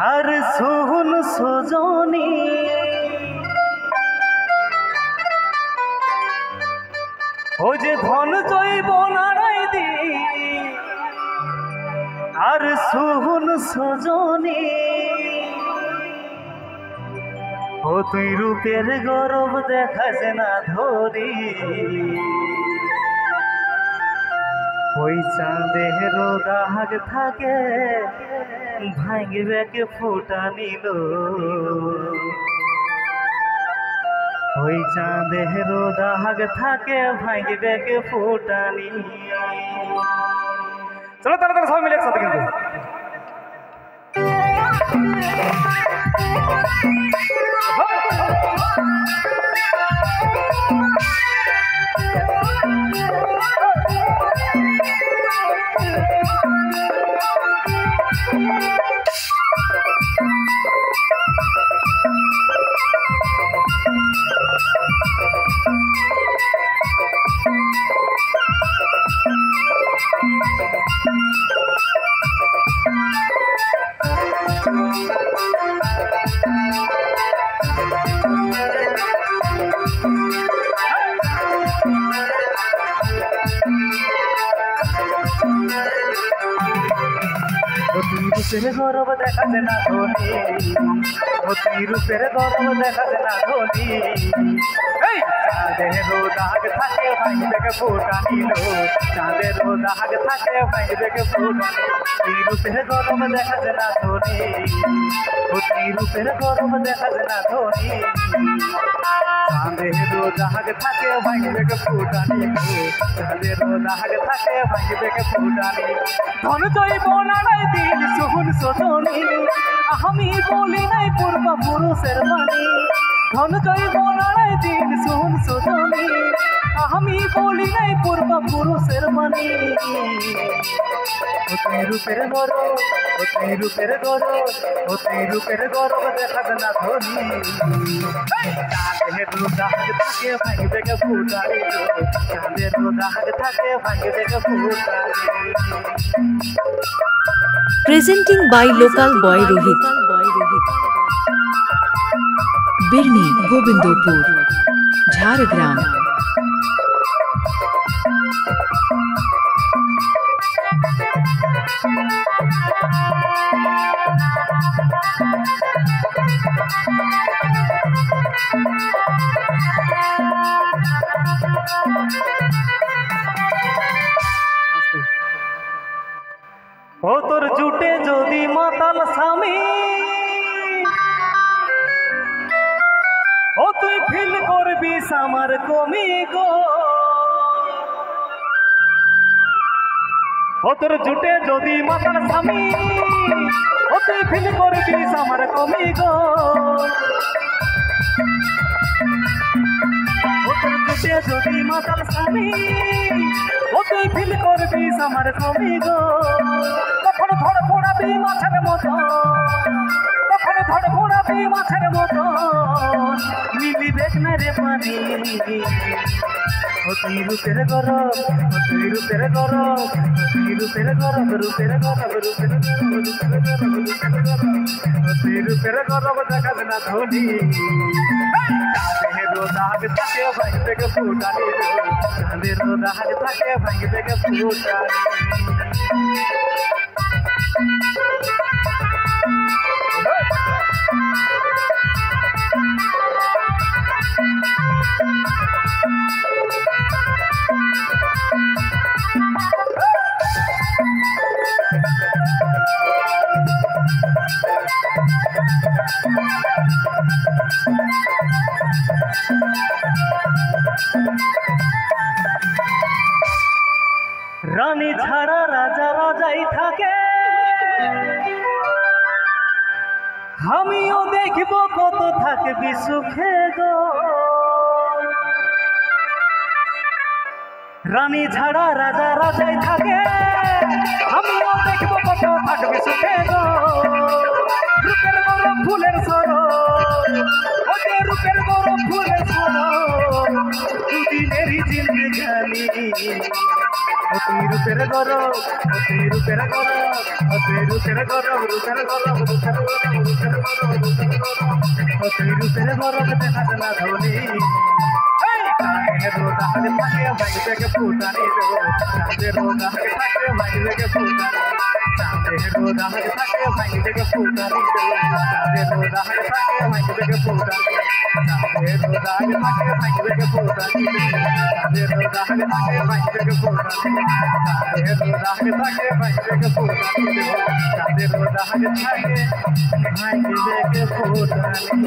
আর শুন সজনী ও যে ধন জৈব নারাই দি আর শুন সজনী ও তুই রূপের গৌরব দেখাস না ধরি ওই চাঁদের দাগ থাকে ভাঙবে কে ফুটা নিল ওই চাঁদের দাগ থাকে ভাঙবে কে ফুটা নিল। চলো তাড়াতাড়ি সবাই মিলে একসাথে কিন্তু রূপের গৌরব দেখাতে না ধনী অতি রূপের গৌরব দেখাতে না ধনী চাঁদের দাগ থাকে ভাঙবে কে ফুটা নিল চাঁদের দাগ থাকে ভাঙবে কে ফুটা নিল রূপের গৌরব দেখাতে না ধনী অতি রূপের গৌরব দেখাতে না ধনী চাঁদের দাগ থাকে ভাঙবে কে ফুটা নিল চাঁদের দাগ থাকে ভাঙবে কে ফুটা নিল ধন জৈব নারাই দিল শুন সজনী আমি বলি নাই পূর্ব পুরুষের বাণী ধন জৈব নারাই দিল শুন সজনী আমি বলি নাই পূর্ব পুরুষের বাণী অতি রূপের গৌরব অতি রূপের গৌরব অতি রূপের গৌরব দেখাবে না ধনী চাঁদের দাগ থাকে ভাঙবে কে ফুটা নিল চাঁদের দাগ থাকে ভাঙবে কে ফুটা নিল। Presenting by Local Boy Rohit, Birni, Gobindopur, Jhargram. ও তোর জুটে যদি মাতাল স্বামী ও তুই ফিল করবি আমার কমি গো ও তোর জুটে যদি মাতাল স্বামী ও তুই ফিল করবি আমার কমি গো ও তোর জুটে যদি মাতাল স্বামী ও তুই ফিল করবি আমার কমি গো তখন ধর পড়াবি মাছের মতো তখন ধর পড়াবি মাছের মতো মিলিবে না রে পানি ও তুই রূপের গৌরব ও তুই রূপের গৌরব ও তুই রূপের গৌরব রূপের গৌরব রূপের গৌরব রূপের গৌরব রূপের গৌরব ও তুই রূপের গৌরব দেখাবে না ধনী চাঁদের দাগ থাকে ভাঙবে কে ফুটা নিল চাঁদের দাগ থাকে ভাঙবে কে ফুটা রানী ছাড়া রাজা রাজাই থাকে আমিও দেখব কত থাকবি সুখে গো রানী ছাড়া রাজা রাজাই থাকে আমিও দেখব কত থাকবি সুখে গো রূপের গৌরব ফুলের সরোজ ও যে রূপের গৌরব ফুলের সরোজ দুদিনেরই জিন্দেগানি তুই রূপের গরব তুই রূপের গরব তুই রূপের গরব রূপের গরব রূপের গরব রূপের গরব রূপের গরব তুই রূপের গরব দেখা না ধনী রোদা হাতে থাকে ভাই থেকে ফুটানি চাঁদের রোদা হাতে থাকে ভাই থেকে ফুটানি চাঁদের রোদা হাতে থাকে ভাই থেকে ফুটানি চাঁদের রোদা হাতে থাকে ভাই থেকে ফুটানি চাঁদের রোদা হাতে থাকে ভাই থেকে ফুটানি চাঁদের রোদা হাতে থাকে ভাই থেকে ফুটানি চাঁদের রোদা হাতে থাকে ভাই থেকে ফুটানি চাঁদের রোদা হাতে থাকে ভাই থেকে ফুটানি